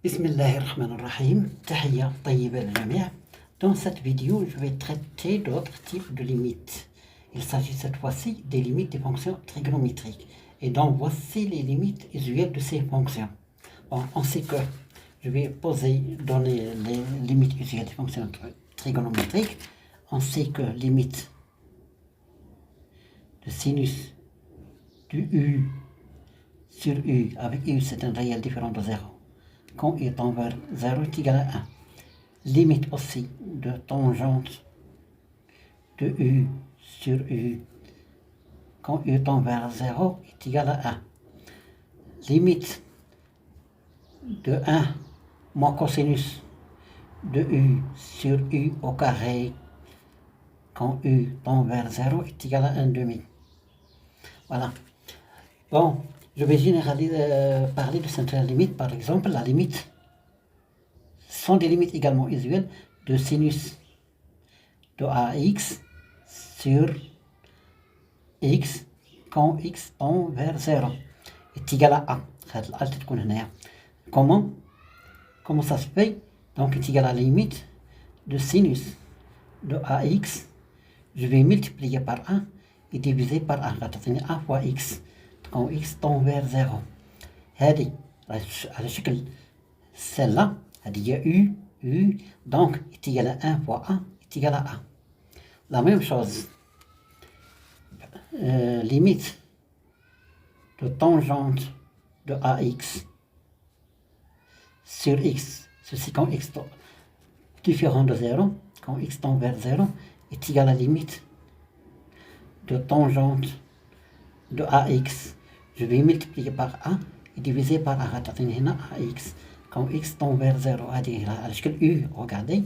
Bismillahirrahmanirrahim. Tahiyya tayyiba al-jami'. Dans cette vidéo, je vais traiter d'autres types de limites. Il s'agit cette fois-ci des limites des fonctions trigonométriques. Et donc, voici les limites usuelles de ces fonctions. Bon, on sait que je vais donner les limites usuelles des fonctions trigonométriques. On sait que limite de sinus du u sur u, avec u c'est un réel différent de 0. Quand u tend vers 0 est égal à 1. Limite aussi de tangente de u sur u quand u tend vers 0 est égal à 1. Limite de 1 moins cosinus de u sur u au carré quand u tend vers 0 est égal à 1 demi. Voilà. Bon, je vais parler de cette limite. Par exemple, la limite sont des limites également usuelles de sinus de ax sur x quand x tend vers 0 est égal à a. Comment ça se fait? Donc est égal à la limite de sinus de ax. Je vais multiplier par 1 et diviser par 1. 1 fois x quand x tend vers 0. هذه على شكل celle-là هذه u donc est égal à 1 fois 1 est égal à a. La même chose, limite de tangente de ax sur x, ceci quand x tend différent de 0, quand x tend vers 0, est égal à la limite de tangente de ax. Je vais multiplier par 1 et diviser par 1. تعطيني هنا ax quand x tend vers 0. هذه على شكل u. Regardez.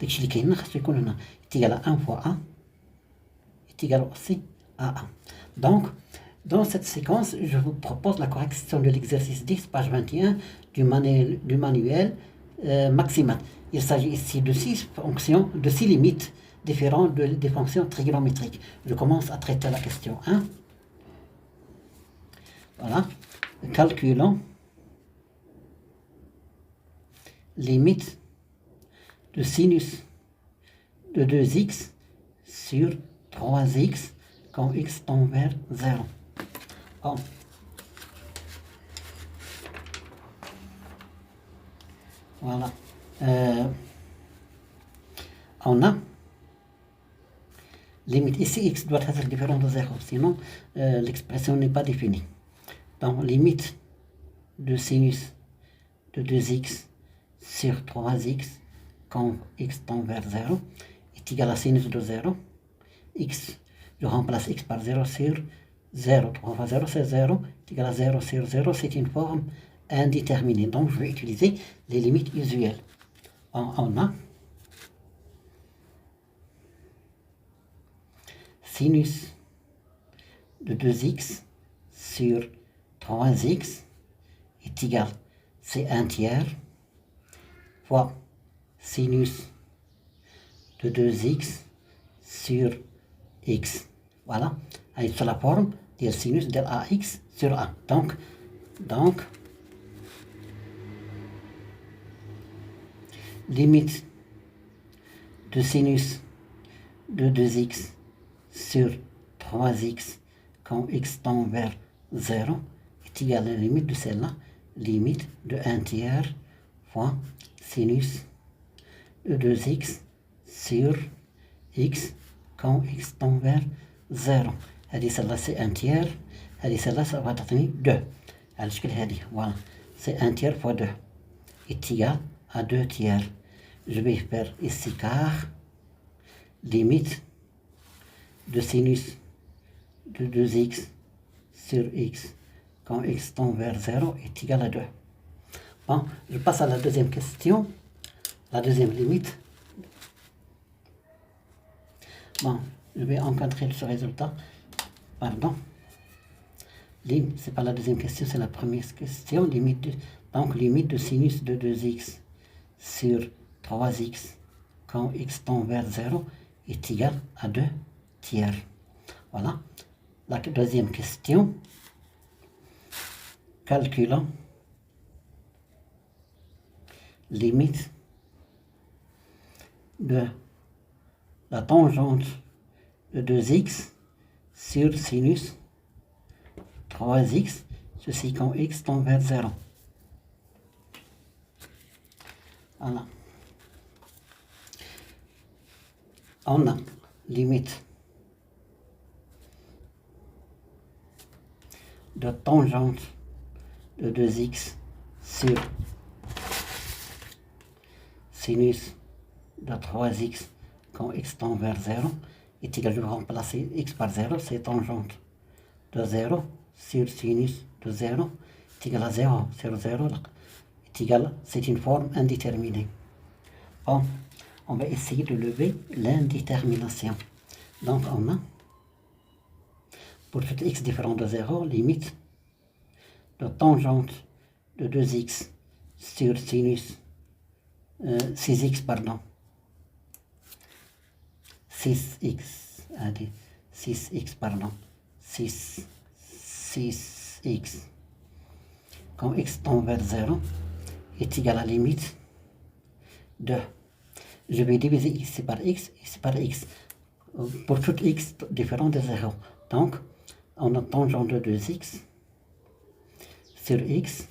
داكشي اللي كاين هنا خاصو يكون هنا. est égal à 1 fois 1 est égal aussi à 1. Donc, dans cette séquence, je vous propose la correction de l'exercice 10, page 21 du manuel maximal. Il s'agit ici de 6 fonctions, de 6 limites différentes des fonctions trigonométriques. Je commence à traiter la question 1. Voilà. Calculons limite de sinus de 2x sur 3x quand x tend vers 0. Bon. Voilà. On a limite ici, x doit être différent de 0, sinon l'expression n'est pas définie. Donc, limite de sinus de 2x sur 3x quand x tend vers 0 est égal à sinus de 0. X, je remplace x par 0 sur 0. 3 fois 0, c'est 0. Est égal à 0 sur 0, c'est une forme indéterminée. Donc, je vais utiliser les limites usuelles. On a sinus de 2x sur 3x est égal, c'est 1 tiers, fois sinus de 2x sur x. Voilà, c'est la forme de sinus de ax sur a. Donc, limite de sinus de 2x sur 3x quand x tend vers 0 est égal à la limite de celle-là, limite de 1 tiers fois sinus de 2x sur x quand x tend vers 0. هذه celle-là c'est 1 tiers, هذه celle-là ça va donner 2. على الشكل هذه, voilà, c'est 1 tiers fois 2 est égal à 2 tiers. Je vais faire ici car limite de sinus de 2x sur x quand x tend vers 0 est égal à 2. Bon, je passe à la deuxième question, la deuxième limite. Bon, je vais encadrer ce résultat. Pardon. C'est pas la deuxième question, c'est la première question. Donc, limite de sinus de 2x sur 3x quand x tend vers 0 est égal à 2 tiers. Voilà. La deuxième question. Calculons limite de la tangente de 2x sur sinus 3x, ceci quand x tend vers 0. Voilà. On a limite de tangente de 2x sur sinus de 3x quand x tend vers 0 est égal, je vais remplacer x par 0, c'est tangente de 0 sur sinus de 0 est égal à 0 sur 0 est égal, c'est une forme indéterminée. Bon, on va essayer de lever l'indétermination. Donc on a, pour tout x différent de 0, limite de tangente de 2x sur sinus 6x, pardon, 6x, allez, 6x, pardon, 6x, quand x tend vers 0, est égal à la limite de, je vais diviser ici par x, pour tout x différent de 0. Donc, on a tangente de 2x sur x,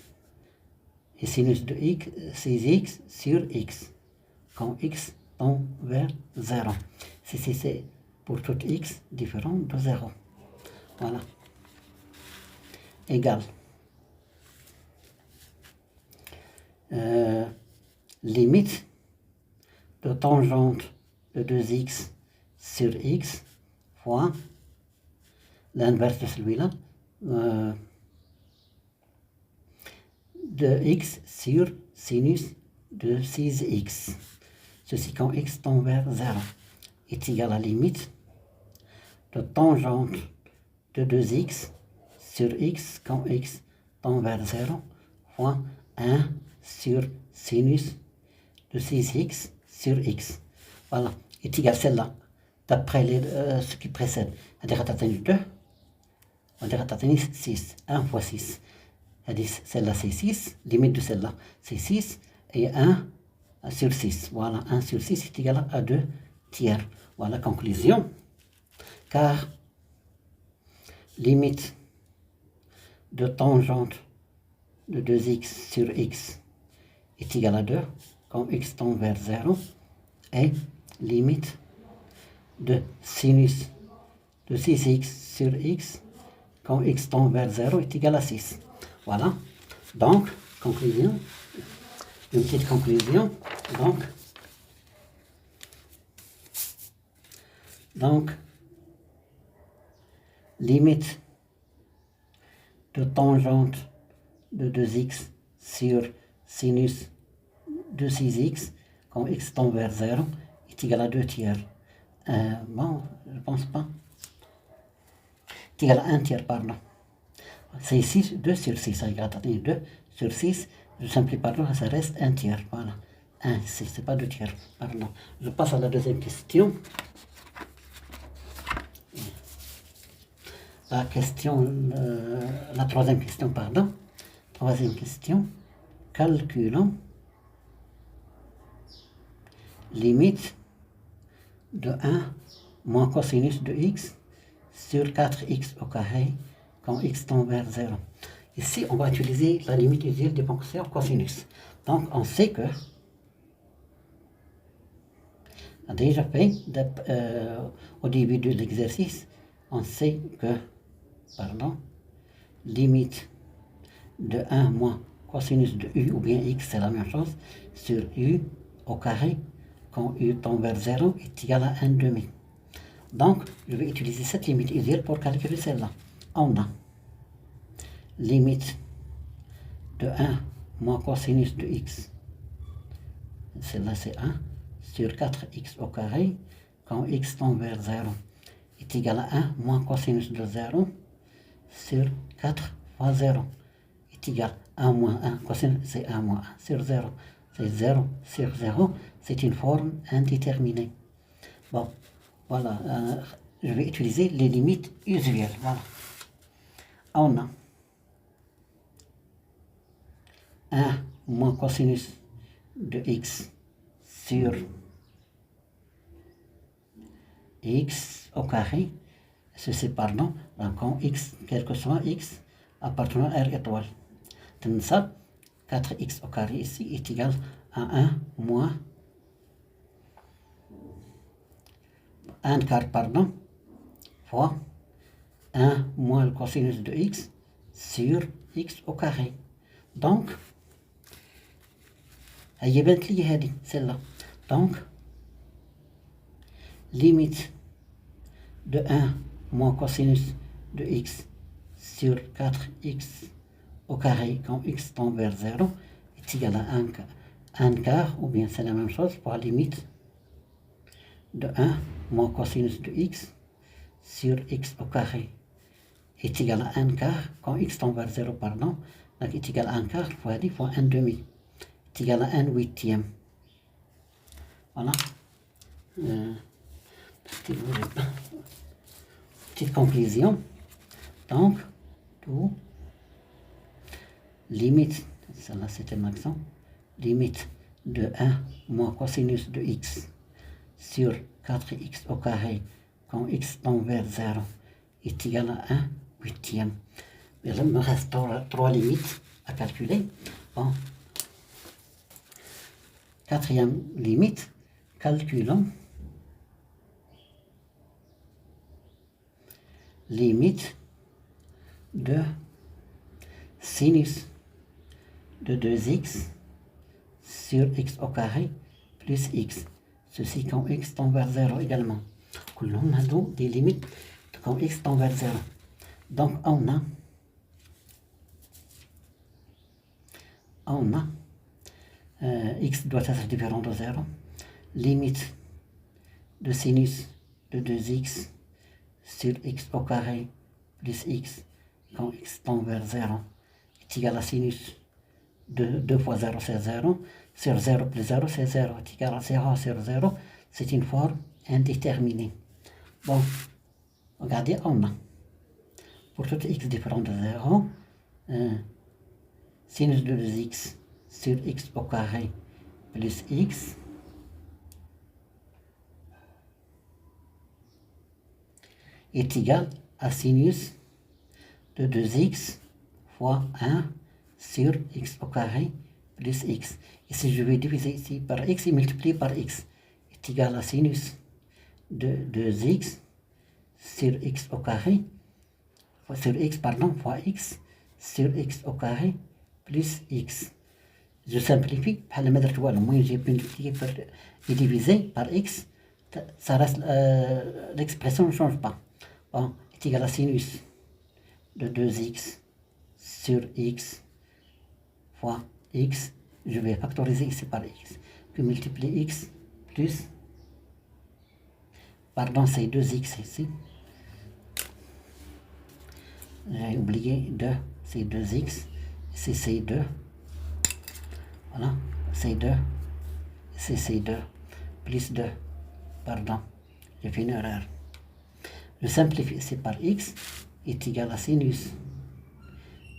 et sinus de x, 6x sur x, quand x tend vers 0. C'est pour tout x différent de 0. Voilà. Égal. Limite de tangente de 2x sur x fois l'inverse de celui-là, de x sur sinus de 6x. Ceci quand x tend vers 0 est égal à la limite de tangente de 2x sur x quand x tend vers 0 fois 1 sur sinus de 6x sur x. Voilà, est égal à celle-là, d'après ce qui précède. C'est-à-dire à 2, on dirait à 6, 1 fois 6. C'est-à-dire celle-là c'est 6, limite de celle-là c'est 6, et 1 sur 6. Voilà, 1 sur 6 est égal à 2 tiers. Voilà, conclusion. Car limite de tangente de 2x sur x est égal à 2 quand x tend vers 0 et limite de sinus de 6x sur x quand x tend vers 0 est égal à 6. Voilà. Donc, conclusion. Une petite conclusion. Donc, limite de tangente de 2x sur sinus de 6x quand x tend vers 0 est égal à 2 tiers. Bon, je pense pas. Est égal à 1 tiers, pardon. C'est 6, 2 sur 6, ça égale à 2 sur 6, je simplifie par 2, ça reste 1 tiers, voilà. 1, c'est pas 2 tiers, pardon. Je passe à la deuxième question. La troisième question, pardon. Troisième question. Calculons limite de 1 moins cosinus de x sur 4x au carré quand x tend vers 0. Ici, on va utiliser la limite usuelle des fonctions cosinus. Donc, on sait que, on a déjà fait au début de l'exercice, on sait que, limite de 1 moins cosinus de u ou bien x, c'est la même chose, sur u au carré quand u tend vers 0 est égal à 1 demi. Donc, je vais utiliser cette limite usuelle pour calculer celle-là. On a limite de 1 moins cosinus de x, celle-là c'est 1, sur 4x au carré, quand x tend vers 0, est égal à 1 moins cosinus de 0, sur 4 fois 0, est égal à 1 moins 1, cosinus c'est 1 moins 1, sur 0, c'est 0 sur 0, c'est une forme indéterminée. Bon, voilà, je vais utiliser les limites usuelles, voilà. On a 1 moins cosinus de x sur x au carré, ceci pardon, donc quand x, quel que soit x, appartenant à R étoile. Donc ça, 4x au carré ici est égal à 1 moins 1 quart, pardon, fois 1 moins le cosinus de x sur x au carré. Donc, هي بانت لي هذه celle-là. Donc, limite de 1 moins cosinus de x sur 4x au carré quand x tend vers 0 est égal à 1 quart, ou bien c'est la même chose pour la limite de 1 moins cosinus de x sur x au carré est égal à 1 quart quand x tend vers 0, pardon, donc est égal à 1 quart fois 10 fois 1 demi est égal à 1 huitième. Voilà. Petite conclusion. Donc, tout limite, celle-là c'était l'accent, limite de 1 moins cosinus de x sur 4x au carré quand x tend vers 0 est égal à 1 huitième. Mais là, il me reste trois limites à calculer. Bon. Quatrième limite, calculons limite de sinus de 2x sur x au carré plus x. Ceci quand x tend vers 0 également. On a donc des limites quand x tend vers 0. Donc on a x doit être différent de 0. Limite de sinus de 2x sur x au carré plus x quand x tend vers 0 est égal à sinus de 2 fois 0 c'est 0, sur 0 plus 0 c'est 0, est égal à 0 sur 0, c'est une forme indéterminée. Bon, regardez, on a pour tout x différent de 0, sinus de 2x sur x au carré plus x est égal à sinus de 2x fois 1 sur x au carré plus x. Ici, je vais diviser ici par x et multiplier par x est égal à sinus de 2x sur x au carré, sur x, pardon, fois x sur x au carré plus x. Je simplifie, moins j'ai multiplié et divisé par x, ça reste, l'expression ne change pas. Bon, est égal à sinus de 2x sur x fois x, je vais factoriser ici par x, puis multiplier x plus, pardon, c'est 2x ici, j'ai oublié 2, c'est 2x, ici c'est 2, voilà, c'est 2, ici c'est 2, plus 2, pardon, j'ai fait une erreur. Je simplifie ici par x est égal à sinus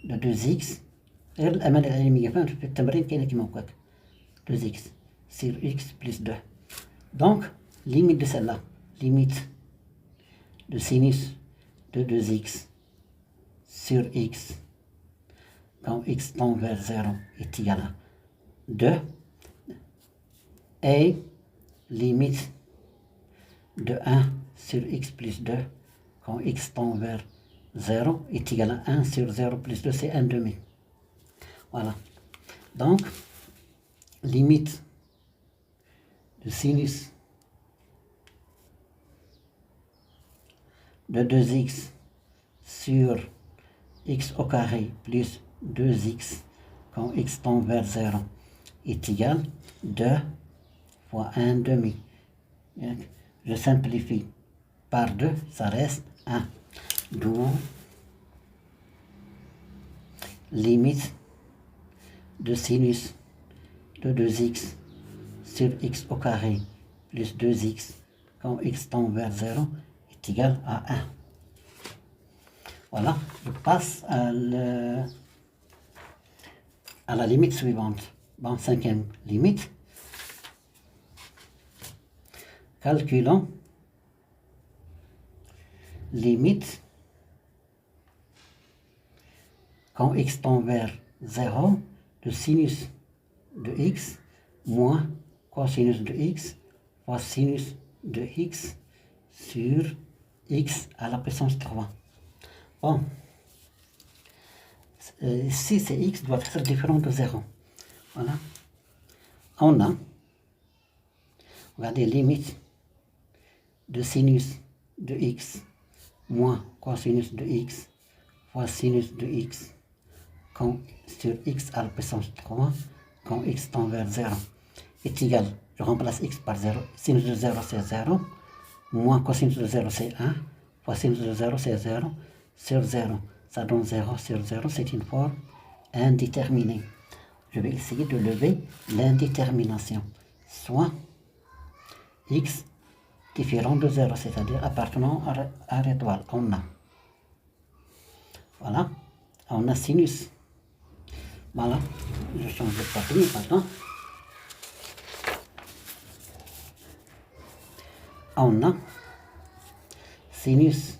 de 2x, غير الأمان العلمية فهمت في التمرين كاينة كيما هكاك 2x sur x plus 2. Donc, limite de celle-là, limite de sinus de 2x sur x quand x tend vers 0 est égal à 2 et limite de 1 sur x plus 2 quand x tend vers 0 est égal à 1 sur 0 plus 2, c'est 1 demi. Voilà. Donc, limite de sinus de 2x sur x au carré plus 2x quand x tend vers 0 est égal à 2 fois 1 demi. Je simplifie par 2, ça reste 1. D'où limite de sinus de 2x sur x au carré plus 2x quand x tend vers 0 est égal à 1. Voilà, je passe à la limite suivante. Bon, cinquième limite. Calculons limite quand x tend vers 0 de sinus de x moins cosinus de x fois sinus de x sur x à la puissance 3. Bon, si c'est x doit être différent de 0. Voilà. On a, regardez, limite de sinus de x moins cosinus de x fois sinus de x quand sur x à la puissance 3 quand x tend vers 0 est égal, je remplace x par 0, sinus de 0 c'est 0, moins cosinus de 0 c'est 1, fois sinus de 0 c'est 0, sur 0, ça donne 0 sur 0, c'est une forme indéterminée. Je vais essayer de lever l'indétermination, soit x différent de 0, c'est-à-dire appartenant à l'étoile, on a. Voilà, on a sinus. Voilà, je change de papier maintenant. On a sinus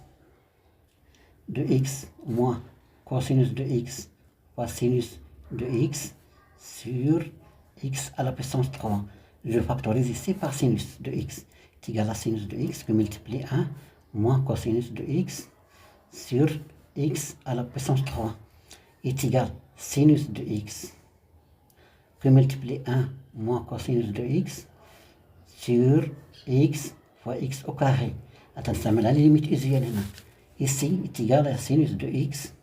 de x moins cosinus de x fois sinus de x sur x à la puissance 3. Je factorise ici par sinus de x est égal à sinus de x que multiplie 1 moins cosinus de x sur x à la puissance 3 est égal sinus de x que multiplie 1 moins cosinus de x sur x fois x au carré. Attention, mais la limite usuelle ici est égal à sinus de x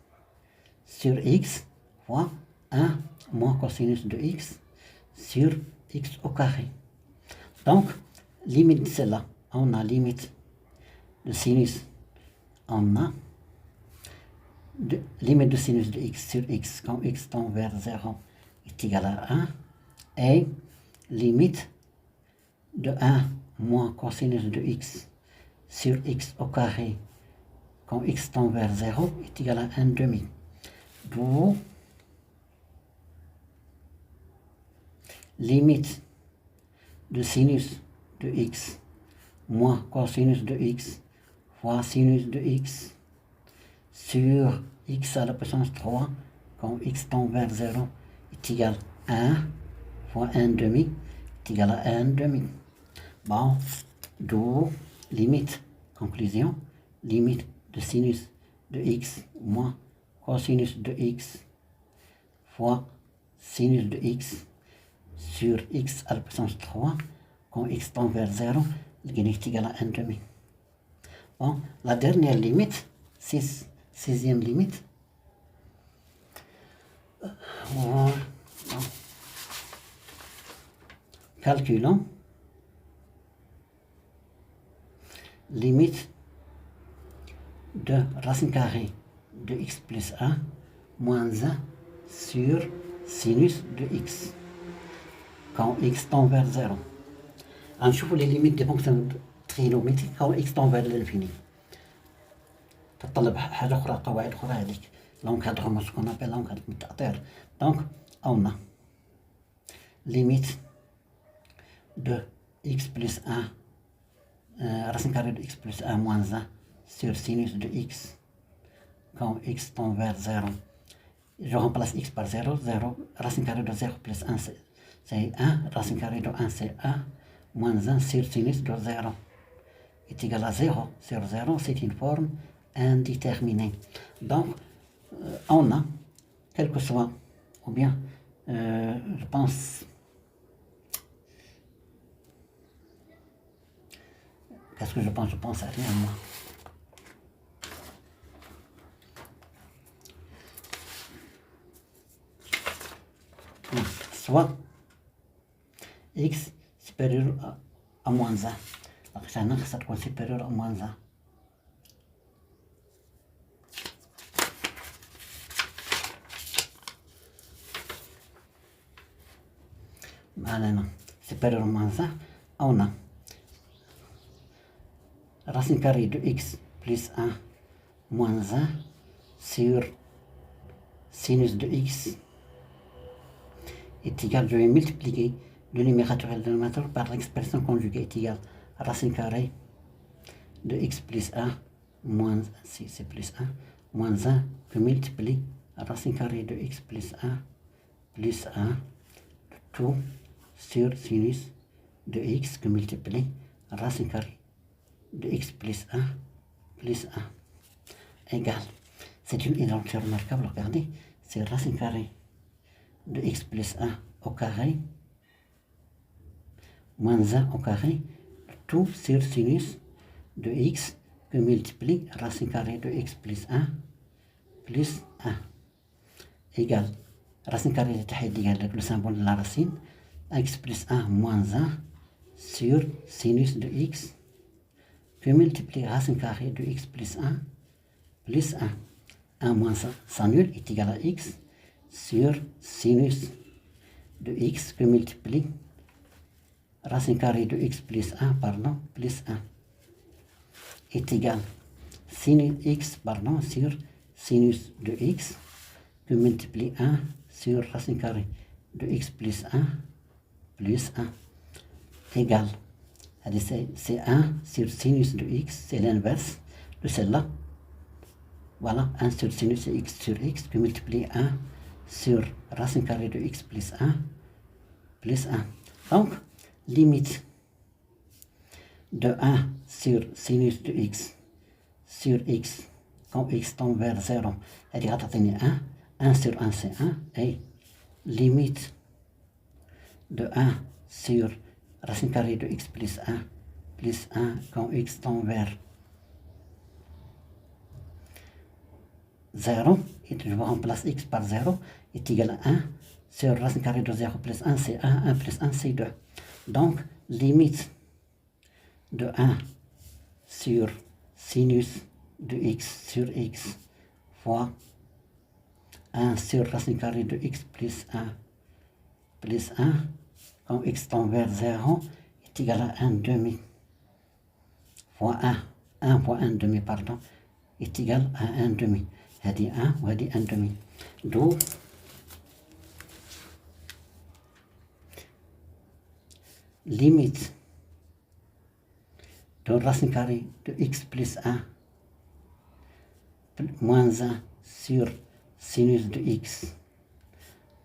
sur x fois 1 moins cosinus de x sur x au carré. Donc, limite de celle-là, on a limite de sinus, on a limite de sinus de x sur x quand x tend vers 0 est égal à 1 et limite de 1 moins cosinus de x sur x au carré quand x tend vers 0 est égal à 1 demi. D'où limite de sinus de x moins cosinus de x fois sinus de x sur x à la puissance 3 quand x tend vers 0 est égal à 1 fois 1 demi est égal à 1 demi. Bon, d'où limite, conclusion, limite de sinus de x moins cosinus de x fois sinus de x sur x à la puissance 3 quand x tend vers 0 est égal à 1 demi. Bon, la dernière limite, sixième limite. Voilà. Bon. Calculons limite de racine carrée de x plus 1 moins 1 sur sinus de x quand x tend vers 0. نشوف les limites des fonctions trigonométriques quand x tend vers l'infini. تتطلب حاجة أخرى، قواعد أخرى هذيك l'encadrement, ce qu'on appelle l'encadrement. Donc on a limite de x plus 1 racine carrée de x plus 1 moins 1 sur sinus de x quand x tend vers 0. Je remplace x par 0, 0, racine carrée de 0 plus 1 c'est 1, racine carrée de 1 c'est 1, moins 1 sur sinus de 0 est égal à 0 sur 0, c'est une forme indéterminée. Donc, on a, quel que soit, ou bien, je pense, qu'est-ce que je pense? Je pense à rien, moi. Soit x supérieur à moins 1. Donc, ça doit être supérieur à moins 1. Maintenant, supérieur à moins 1, on a racine carrée de x plus 1 moins 1 sur sinus de x est égal, je vais multiplier le numérateur et le dénominateur par l'expression conjuguée est égal à racine carrée de x plus 1 moins, si c'est plus 1, moins 1 que multiplie racine carrée de x plus 1 plus 1 tout sur sinus de x que multiplie racine carrée de x plus 1 égale. C'est une identité remarquable, regardez, c'est racine carrée de x plus 1 au carré moins 1 au carré tout sur sinus de x que multiplie racine carrée de x plus 1 égale. Racine carrée de تحت égale le symbole de la racine x plus 1 moins 1 sur sinus de x que multiplie racine carrée de x plus 1 1 moins 1 s'annule est égal à x sur sinus de x que multiplie racine carrée de x plus 1 pardon plus 1 est égal sinus x pardon sur sinus de x que multiplie 1 sur racine carrée de x plus 1 égale. C'est 1 sur sinus de x, c'est l'inverse de celle-là. Voilà, 1 sur sinus de x sur x que multiplie 1 sur racine carrée de x plus 1 Donc, limite de 1 sur sinus de x sur x quand x tend vers 0, elle ira atteindre 1 sur 1 c'est 1, et limite de 1 sur racine carrée de x plus 1 quand x tend vers 0, et je remplace x par 0, est égal à 1 sur racine carrée de 0 plus 1, c'est 1, 1 plus 1, c'est 2. Donc, limite de 1 sur sinus de x sur x fois 1 sur racine carrée de x plus 1 quand x tend vers 0 est égal à 1 demi fois 1 fois 1 demi pardon est égal à 1 demi. هذه 1 وهذه 1 demi. Donc limite de racine carrée de x plus 1 moins 1 sur sinus de x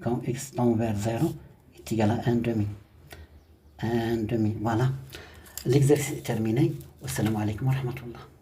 quand x tend vers 0 est égal à 1 demi. 1 demi, voilà. L'exercice est terminé. Wassalamu alaikum wa rahmatullah.